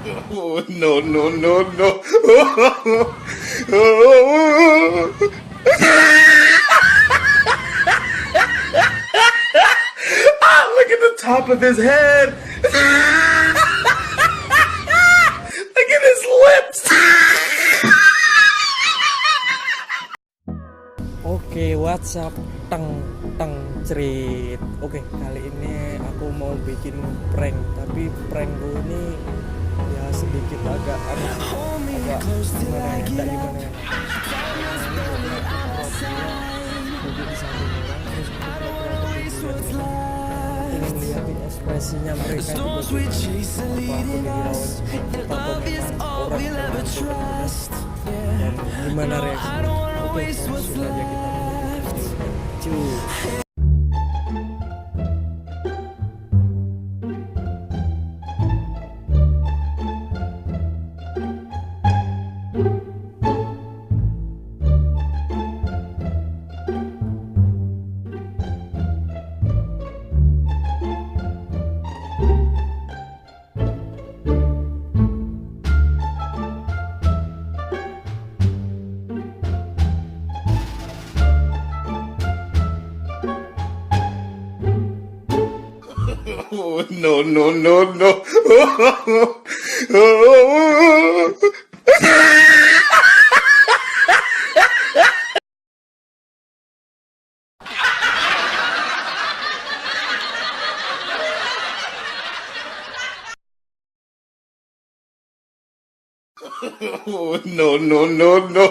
Oh, no, no, no, no. Ah, look at the top of his head. Look at his lips. Oke, WhatsApp teng cerit. Oke, kali ini aku mau bikin prank, tapi prankku ini ya sedikit agak aneh, agak gimana ya, enggak gimana ya. Duduk di samping orang, terus ingin lihat ekspresinya mereka itu bagaimana. Apa aku dihiraukan atau memang orang yang dan gimana reaksinya. Oke, langsung aja kita cuy. Oh, no, no, no, no. Oh, no, no, no, no.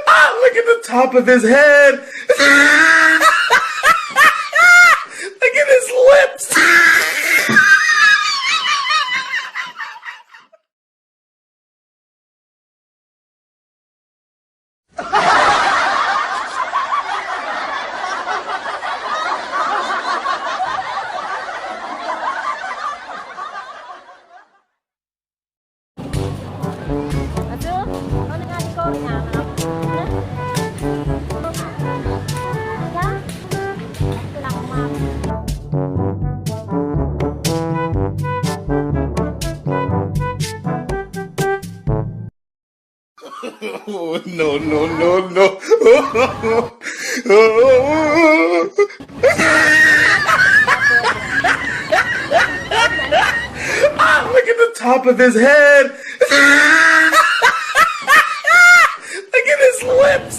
Ah, look at the top of his head. Look at his lips. Oh, no, no, no, no. Ah, look at the top of his head. Look at his lips.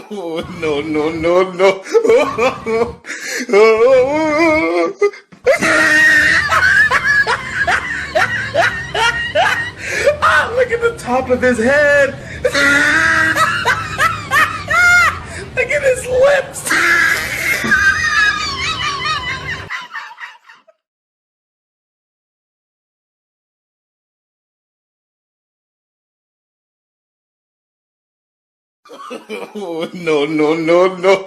Oh, no, no, no, no. Ah, look at the top of his head. Look at his lips. Oh, no, no, no, no.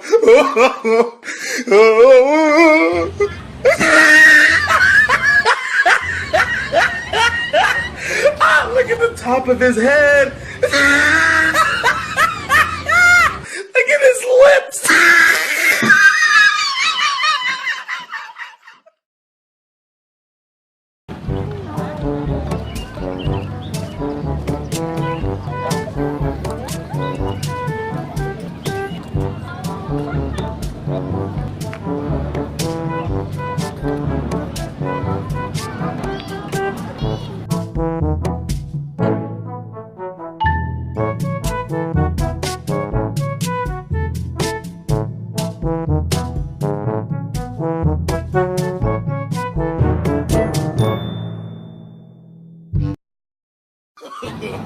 top of his head. Look at his lips.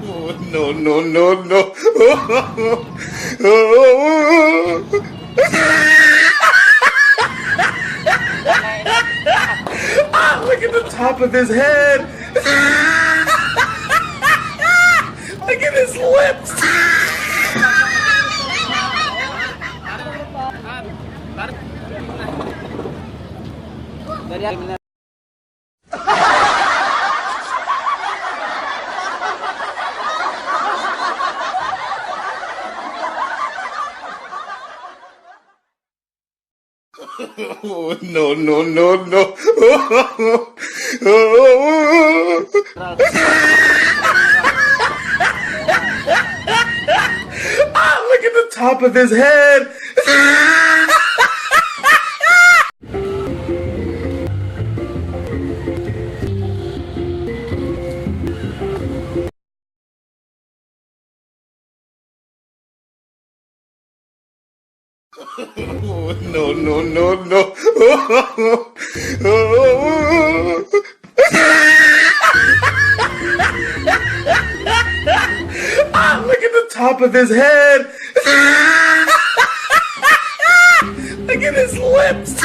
Oh, no, no, no, no. Ah, look at the top of his head. Look at his lips. Oh, no, no, no, no. Ah, look at the top of his head. Oh, no, no, no, no. Ah, look at the top of his head. Look at his lips.